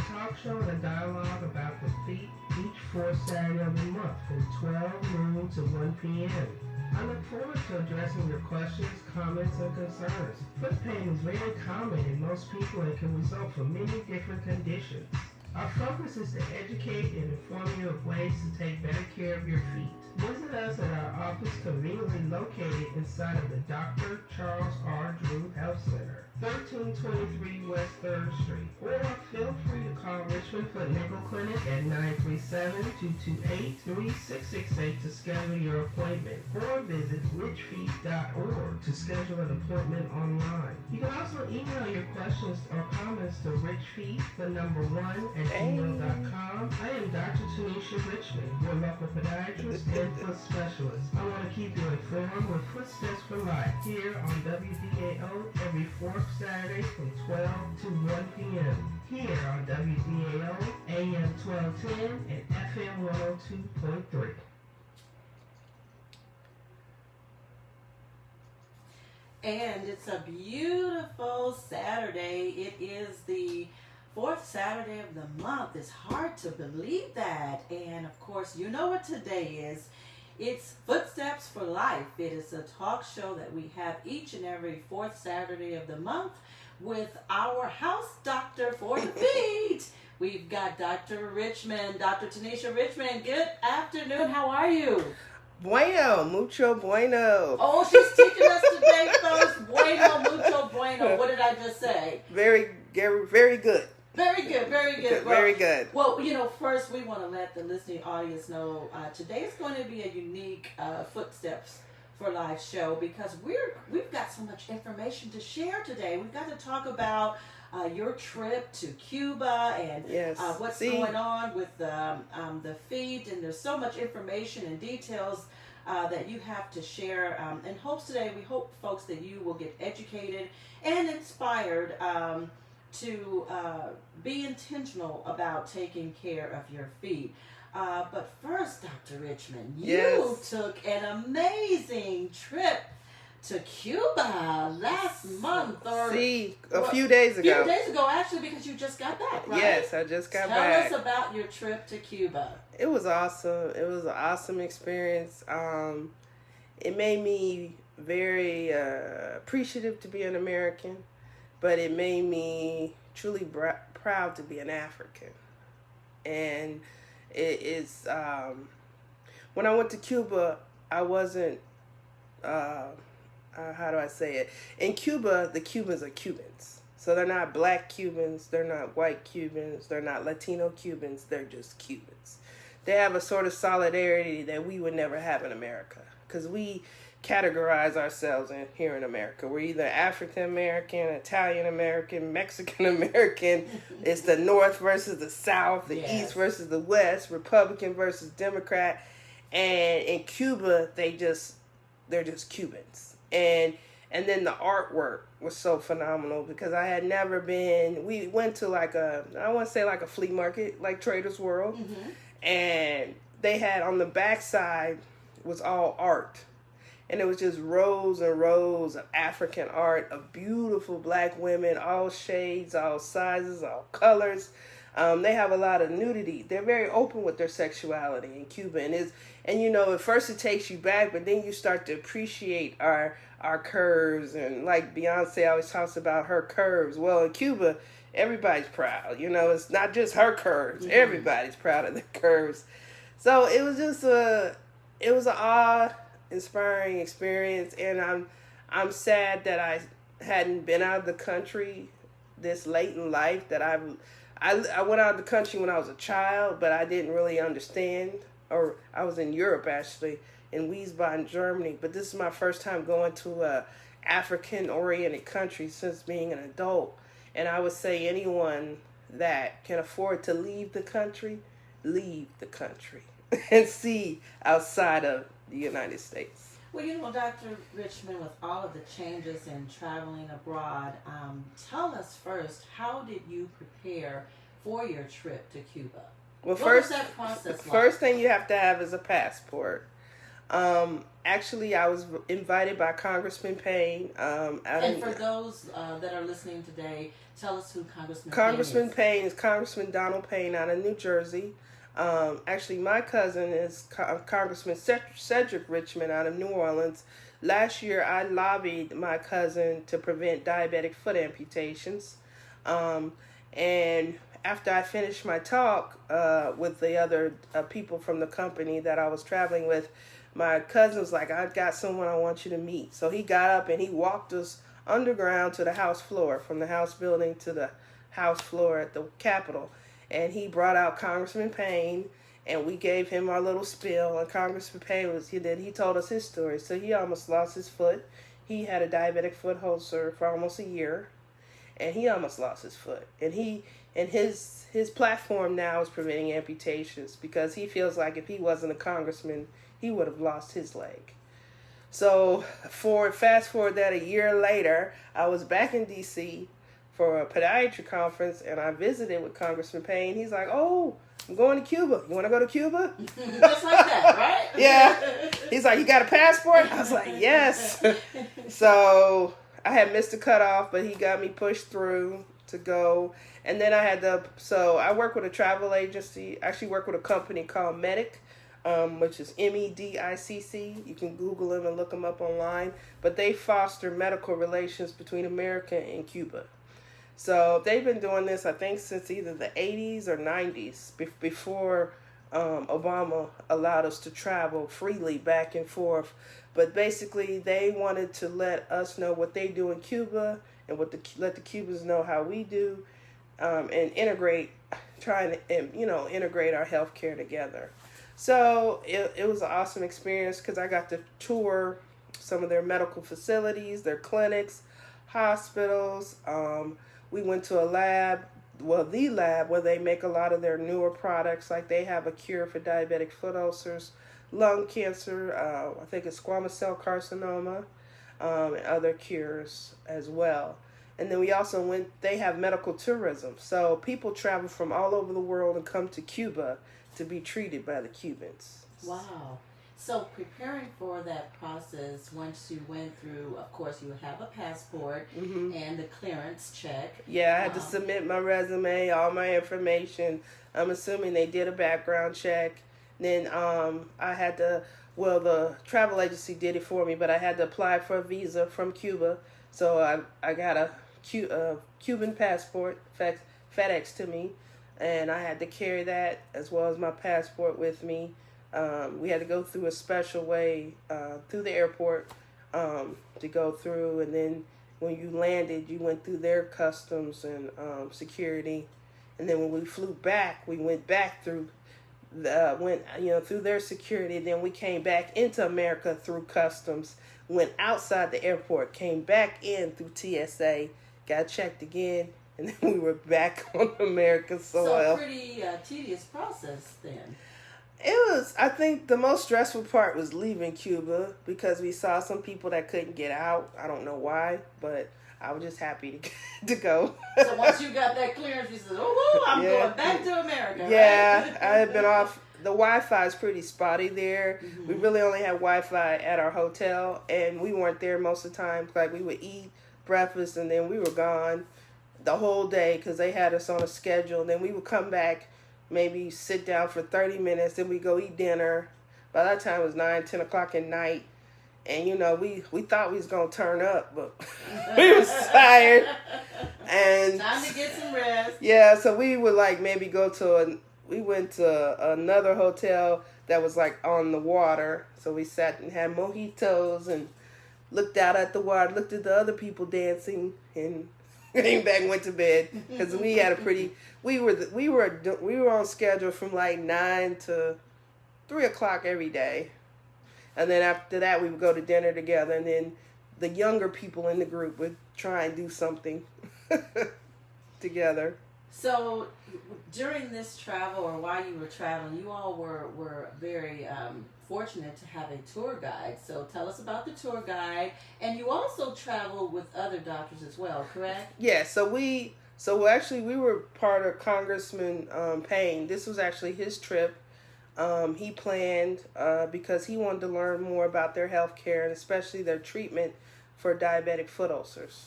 talk show and a dialogue about the feet each fourth Saturday of the month from 12 noon to 1 p.m. I look forward to addressing your questions, comments, and concerns. Foot pain is very common in most people and can result from many different conditions. Our focus is to educate and inform you of ways to take better care of your feet. Visit us at our office conveniently located inside of the Dr. Charles R. Drew Health Center, 1323 West 3rd Street. Or feel free to call Richmond Foot and Ankle Clinic at 937-228-3668 to schedule your appointment. Or visit richfeet.org to schedule an appointment online. You can also email your questions or comments to richfeet1@gmail.com. I am Dr. Tanisha Richmond, your local podiatrist and foot specialist. I want to keep you informed with Footsteps for Life here on WDAO every fourth Saturday from 12 to 1 p.m. Here on WDAO AM 1210 and FM 102.3. And it's a beautiful Saturday. It is the fourth Saturday of the month. It's hard to believe that. And of course, you know what today is. It's Footsteps for Life. It is a talk show that we have each and every fourth Saturday of the month with our house doctor for the feet. We've got Dr. Richmond, Dr. Tanisha Richmond. Good afternoon. How are you? Bueno, mucho bueno. Oh, she's teaching us today first. Bueno, mucho bueno. What did I just say? Very good. Very good. Very good. Well, first we want to let the listening audience know today is going to be a unique Footsteps for Life show because we've got so much information to share today. We've got to talk about your trip to Cuba and what's going on with the feet, and there's so much information and details that you have to share. In hopes today, we hope, folks, that you will get educated and inspired to be intentional about taking care of your feet. But first, Dr. Richmond, you took an amazing trip to Cuba last month. A few days ago. A few days ago, actually, because you just got back, right? Yes, I just got back. Tell us about your trip to Cuba. It was awesome. It was an awesome experience. It made me very appreciative to be an American, but it made me truly proud to be an African. And it is, when I went to Cuba, I wasn't, how do I say it? In Cuba, the Cubans are Cubans. So they're not black Cubans, they're not white Cubans, they're not Latino Cubans, they're just Cubans. They have a sort of solidarity that we would never have in America, because we categorize ourselves here in America. We're either African American, Italian American, Mexican American. It's the North versus the South, the East versus the West, Republican versus Democrat. And in Cuba, they're just Cubans. And then the artwork was so phenomenal because I had never been. We went to I want to say like a flea market, like Trader's World, and they had on the backside was all art. And it was just rows and rows of African art of beautiful black women, all shades, all sizes, all colors. They have a lot of nudity. They're very open with their sexuality in Cuba. And at first it takes you back, but then you start to appreciate our curves. And like Beyonce always talks about her curves. Well, in Cuba, everybody's proud. It's not just her curves. Mm-hmm. Everybody's proud of their curves. So it was just an awe-inspiring experience, and I'm sad that I hadn't been out of the country this late in life. That I went out of the country when I was a child, but I didn't really understand. Or I was in Europe actually, in Wiesbaden, Germany. But this is my first time going to a African-oriented country since being an adult. And I would say anyone that can afford to leave the country and see outside of the United States. Well, Dr. Richmond, with all of the changes in traveling abroad, tell us first, how did you prepare for your trip to Cuba? Well, what was that process like? First thing you have to have is a passport. Actually, I was invited by Congressman Payne. And for those that are listening today, tell us who Congressman Payne is Congressman Donald Payne out of New Jersey. Actually, my cousin is Congressman Cedric Richmond out of New Orleans. Last year, I lobbied my cousin to prevent diabetic foot amputations. And after I finished my talk with the other people from the company that I was traveling with, my cousin was like, I've got someone I want you to meet. So he got up and he walked us underground to the House floor, from the House building to the House floor at the Capitol. And he brought out Congressman Payne, and we gave him our little spiel. And Congressman Payne he told us his story. So he almost lost his foot. He had a diabetic foot ulcer for almost a year, and he almost lost his foot. And his platform now is preventing amputations, because he feels like if he wasn't a congressman, he would have lost his leg. So fast forward that a year later, I was back in D.C. for a podiatry conference, and I visited with Congressman Payne. He's like, oh, I'm going to Cuba. You want to go to Cuba? Just like that, right? Yeah. He's like, you got a passport? I was like, yes. So I had missed the cutoff, but he got me pushed through to go. And then I work with a travel agency. I actually work with a company called Medic, which is MEDICC. You can Google them and look them up online. But they foster medical relations between America and Cuba. So they've been doing this, I think, since either the 80s or 90s, before Obama allowed us to travel freely back and forth. But basically, they wanted to let us know what they do in Cuba and let the Cubans know how we do, and integrate our healthcare together. So it was an awesome experience, because I got to tour some of their medical facilities, their clinics, hospitals. We went to the lab where they make a lot of their newer products. Like, they have a cure for diabetic foot ulcers, lung cancer, I think it's squamous cell carcinoma, and other cures as well. And then we also they have medical tourism. So people travel from all over the world and come to Cuba to be treated by the Cubans. Wow. So preparing for that process, once you went through, of course, you have a passport and the clearance check. Yeah, I had to submit my resume, all my information. I'm assuming they did a background check. Then I had to, the travel agency did it for me, but I had to apply for a visa from Cuba. So I got a Cuban passport, FedEx to me, and I had to carry that as well as my passport with me. We had to go through a special way through the airport to go through, and then when you landed, you went through their customs and security, and then when we flew back, we went back through through their security. Then we came back into America through customs, went outside the airport, came back in through TSA, got checked again, and then we were back on American soil. So pretty tedious process then. It was, I think the most stressful part was leaving Cuba, because we saw some people that couldn't get out. I don't know why, but I was just happy to go. So once you got that clearance, you said, I'm going back to America. Yeah, right? I had been off. The Wi-Fi is pretty spotty there. Mm-hmm. We really only had Wi-Fi at our hotel, and we weren't there most of the time. Like, we would eat breakfast, and then we were gone the whole day, because they had us on a schedule. And then we would come back, maybe sit down for 30 minutes, then we go eat dinner. By that time, it was 9, 10 o'clock at night. And, we thought we was going to turn up, but we was tired. And time to get some rest. Yeah, so we would, maybe go we went to another hotel that was, on the water. So we sat and had mojitos and looked out at the water, looked at the other people dancing, and came back and went to bed, because we had we were on schedule from 9 to 3 o'clock every day, and then after that we would go to dinner together, and then the younger people in the group would try and do something together. So during this travel, or while you were traveling, you all were very fortunate to have a tour guide. So tell us about the tour guide. And you also traveled with other doctors as well, correct? Yeah, so actually we were part of Congressman Payne. This was actually his trip. He planned because he wanted to learn more about their health care and especially their treatment for diabetic foot ulcers.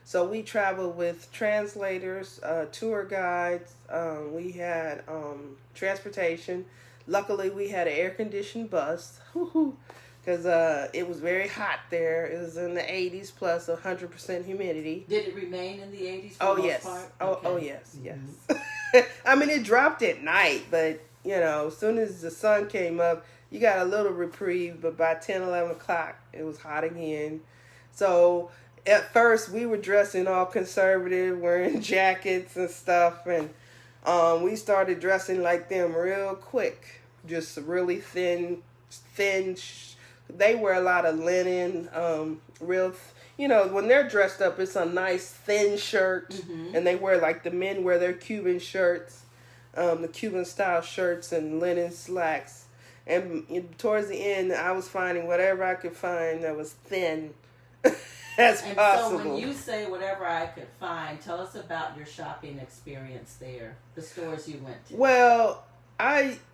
So we traveled with translators, tour guides. We had transportation. Luckily, we had an air-conditioned bus because it was very hot there. It was in the 80s plus 100% humidity. Did it remain in the 80s for Oh, the most yes. part? Oh, yes, yes. I mean, it dropped at night, but, as soon as the sun came up, you got a little reprieve, but by 10, 11 o'clock, it was hot again. So at first, we were dressing all conservative, wearing jackets and stuff, and we started dressing like them real quick. Just really thin. They wear a lot of linen, when they're dressed up, it's a nice thin shirt, and they wear, like the men wear their Cuban shirts, the Cuban style shirts and linen slacks. And towards the end, I was finding whatever I could find that was thin as and possible. So when you say whatever I could find, tell us about your shopping experience there, the stores you went to. Well,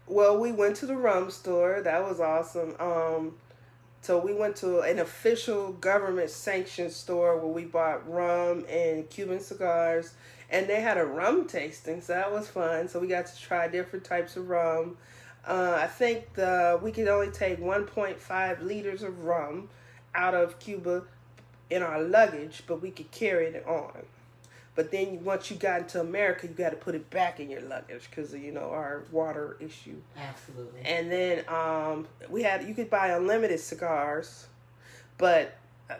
we went to the rum store. That was awesome. So we went to an official government sanctioned store where we bought rum and Cuban cigars, and they had a rum tasting, so that was fun. So we got to try different types of rum. I think we could only take 1.5 liters of rum out of Cuba in our luggage, but we could carry it on. But then once you got into America, you got to put it back in your luggage because of, our water issue. Absolutely. And then you could buy unlimited cigars, but I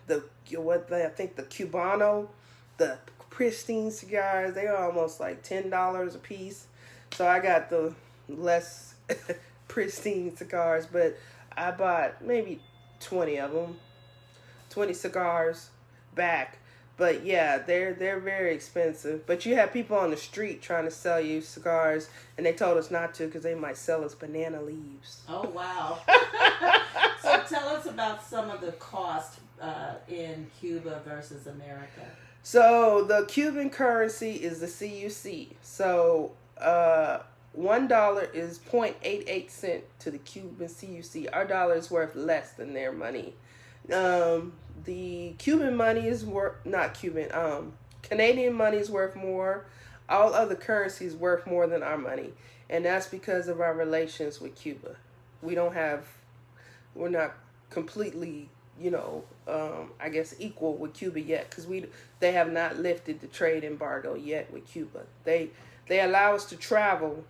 think the Cubano, the pristine cigars, they are almost like $10 a piece. So I got the less pristine cigars, but I bought maybe 20 of them, 20 cigars back. But yeah, they're very expensive. But you have people on the street trying to sell you cigars, and they told us not to because they might sell us banana leaves. Oh, wow. So tell us about some of the cost in Cuba versus America. So the Cuban currency is the CUC. So $1 is 0.88 cent to the Cuban CUC. Our dollar is worth less than their money. The Cuban money is Canadian money is worth more. All other currencies worth more than our money. And that's because of our relations with Cuba. We're not completely, I guess equal with Cuba yet because they have not lifted the trade embargo yet with Cuba. They allow us to travel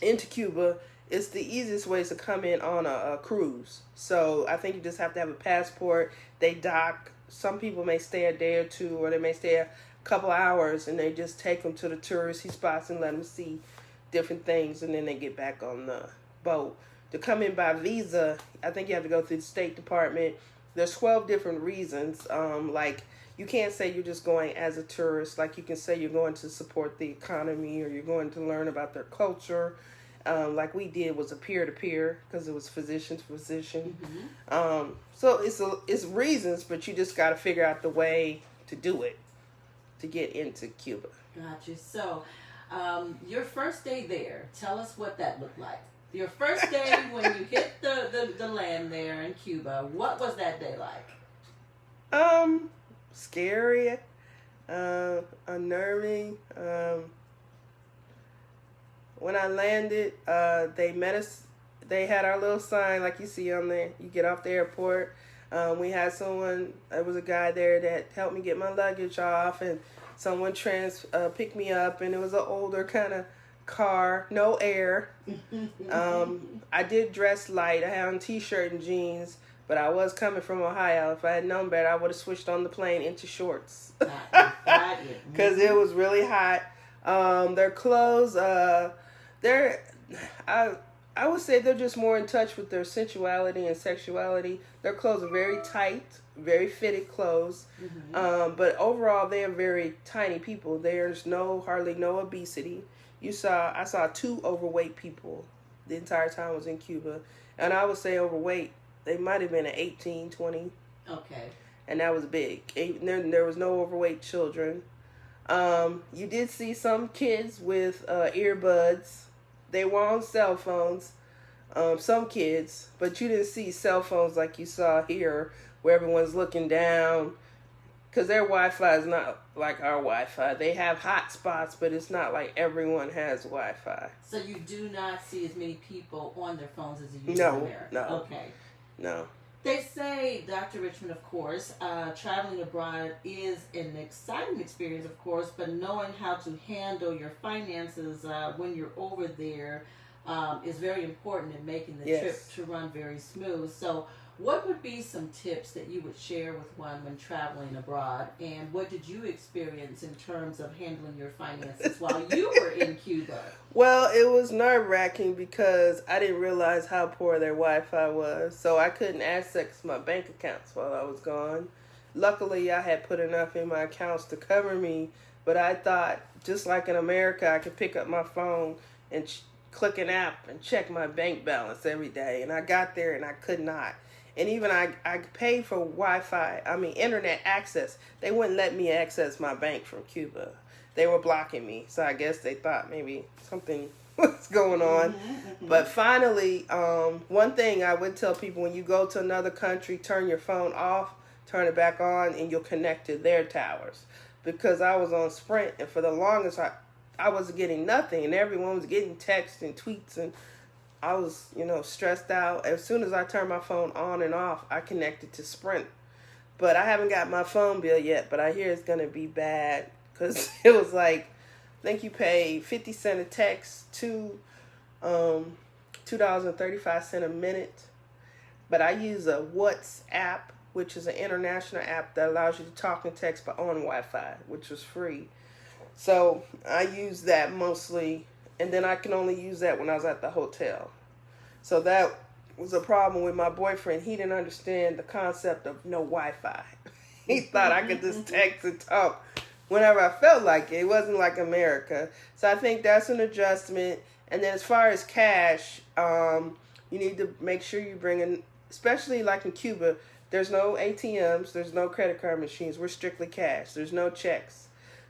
into Cuba. It's the easiest way to come in on a cruise. So I think you just have to have a passport. They dock. Some people may stay a day or two, or they may stay a couple hours, and they just take them to the touristy spots and let them see different things, and then they get back on the boat. To come in by visa, I think you have to go through the State Department. There's 12 different reasons. Like, you can't say you're just going as a tourist. Like, you can say you're going to support the economy, or you're going to learn about their culture. Like we did was a peer-to-peer because it was physician to physician. So it's reasons, but you just got to figure out the way to do it to get into Cuba. Gotcha. So your first day there, tell us what that looked like. Your first day when you hit the land there in Cuba, what was that day like? Scary, unnerving. When I landed, they met us. They had our little sign like you see on there. You get off the airport. We had someone. There was a guy there that helped me get my luggage off, and someone picked me up. And it was an older kind of car, no air. I did dress light. I had on a t-shirt and jeans, but I was coming from Ohio. If I had known better, I would have switched on the plane into shorts because it was really hot. Their clothes. I would say they're just more in touch with their sensuality and sexuality. Their clothes are very tight, very fitted clothes. But overall, they are very tiny people. There's hardly no obesity. I saw 2 overweight people the entire time I was in Cuba. And I would say overweight, they might have been at 18, 20. Okay. And that was big. There was no overweight children. You did see some kids with earbuds. they were on cell phones, some kids, but you didn't see cell phones like you saw here, where everyone's looking down, because their Wi-Fi is not like our Wi-Fi. They have hotspots, but it's not like everyone has Wi-Fi. So you do not see as many people on their phones as you do in America? No. Okay. No. They say, Dr. Richmond, of course, traveling abroad is an exciting experience, of course, but knowing how to handle your finances when you're over there is very important in making the trip to run very smooth. So what would be some tips that you would share with one when traveling abroad? And what did you experience in terms of handling your finances while you were in Cuba? Well, it was nerve-wracking because I didn't realize how poor their Wi-Fi was. So I couldn't access my bank accounts while I was gone. Luckily, I had put enough in my accounts to cover me. But I thought, just like in America, I could pick up my phone and click an app and check my bank balance every day. And I got there and I could not. And even I paid for internet access. They wouldn't let me access my bank from Cuba. They were blocking me. So I guess they thought maybe something was going on. But finally, one thing I would tell people, when you go to another country, turn your phone off, turn it back on, and you'll connect to their towers. Because I was on Sprint, and for the longest, I was getting nothing. And everyone was getting texts and tweets, and I was, stressed out. As soon as I turned my phone on and off, I connected to Sprint. But I haven't got my phone bill yet, but I hear it's going to be bad because it was like, I think you pay 50 cents a text to $2.35 a minute. But I use a WhatsApp, which is an international app that allows you to talk and text but on Wi-Fi, which was free. So I use that mostly. And then I can only use that when I was at the hotel. So that was a problem with my boyfriend. He didn't understand the concept of no Wi-Fi. He thought I could just text and talk whenever I felt like it. It wasn't like America. So I think that's an adjustment. And then as far as cash, you need to make sure you bring in, especially like in Cuba, there's no ATMs, there's no credit card machines. We're strictly cash. There's no checks.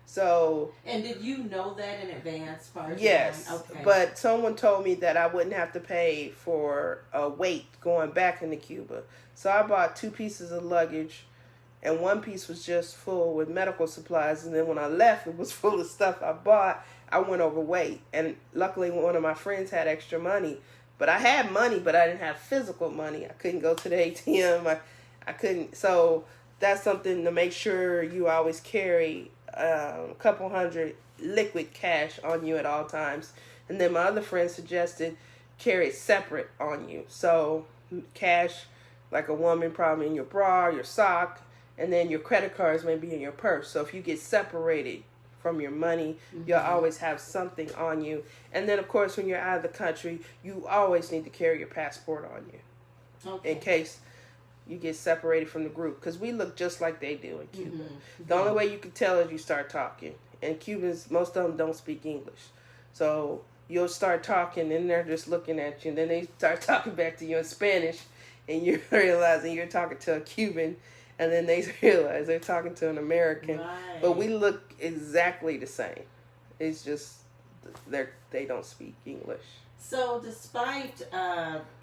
So. And did you know that in advance? Yes, okay. But someone told me that I wouldn't have to pay for a wait going back into Cuba. So I bought 2 pieces of luggage, and one piece was just full with medical supplies. And then when I left, it was full of stuff I bought. I went overweight, and luckily one of my friends had extra money. But I had money, but I didn't have physical money. I couldn't go to the ATM. I couldn't. So that's something to make sure you always carry. A couple hundred liquid cash on you at all times. And then my other friend suggested carry it separate on you. So cash, like a woman, probably in your bra, your sock, and then your credit cards may be in your purse. So if you get separated from your money, you'll always have something on you. And then, of course, when you're out of the country, you always need to carry your passport on you in case you get separated from the group, because we look just like they do in Cuba. The only way you can tell is you start talking. And Cubans, most of them don't speak English. So you'll start talking, and they're just looking at you, and then they start talking back to you in Spanish, and you're realizing you're talking to a Cuban, and then they realize they're talking to an American. Right. But we look exactly the same. It's just they don't speak English. So despite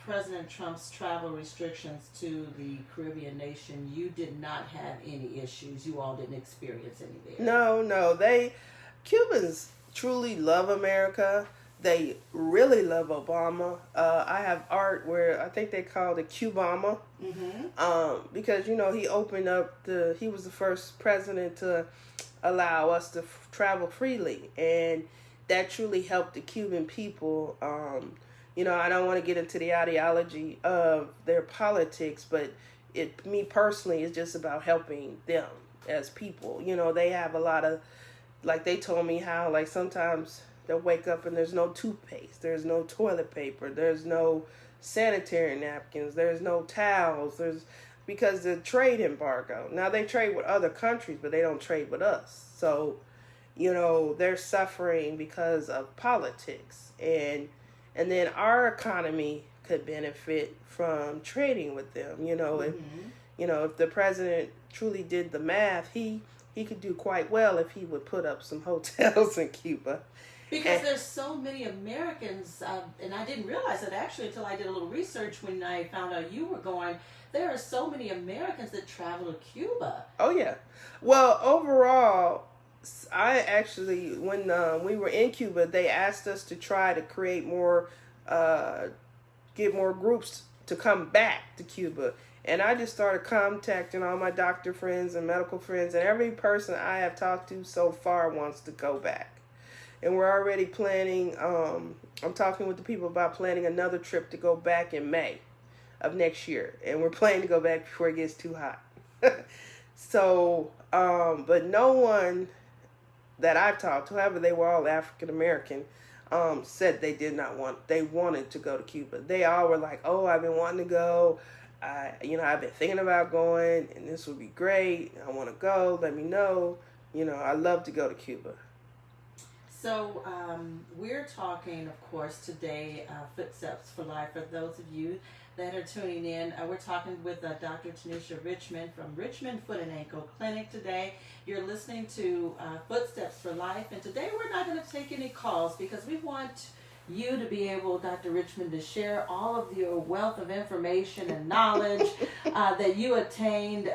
President Trump's travel restrictions to the Caribbean nation, you did not have any issues. You all didn't experience any there. No. Cubans truly love America. They really love Obama. I have art where I think they called it Cubama. Because, he opened up he was the first president to allow us to travel freely. And that truly helped the Cuban people. I don't want to get into the ideology of their politics, but me personally, it's just about helping them as people. They have a lot of, like they told me how, like sometimes they'll wake up and there's no toothpaste, there's no toilet paper, there's no sanitary napkins, there's no towels, because the trade embargo. Now they trade with other countries, but they don't trade with us. So, they're suffering because of politics. And then our economy could benefit from trading with them, if the president truly did the math, he could do quite well if he would put up some hotels in Cuba. Because there's so many Americans, and I didn't realize it actually until I did a little research when I found out you were going. There are so many Americans that travel to Cuba. Oh, yeah. Well, overall, I actually, when we were in Cuba, they asked us to try to create more, get more groups to come back to Cuba. And I just started contacting all my doctor friends and medical friends, and every person I have talked to so far wants to go back. And we're already planning, I'm talking with the people about planning another trip to go back in May of next year. And we're planning to go back before it gets too hot. So, but no one that I've talked to, however, they were all African American, said they wanted to go to Cuba. They all were like, oh, I've been wanting to go. I've been thinking about going, and this would be great. I want to go. Let me know. I love to go to Cuba. So we're talking, of course, today, Footsteps for Life. For those of you that are tuning in, we're talking with Dr. Tanisha Richmond from Richmond Foot and Ankle Clinic today. You're listening to Footsteps for Life, and today we're not going to take any calls because we want you to be able, Dr. Richmond, to share all of your wealth of information and knowledge that you attained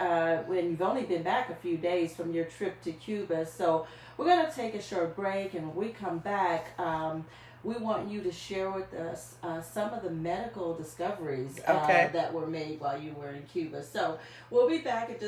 when you've only been back a few days from your trip to Cuba. So we're going to take a short break, and when we come back, we want you to share with us some of the medical discoveries that were made while you were in Cuba. So we'll be back at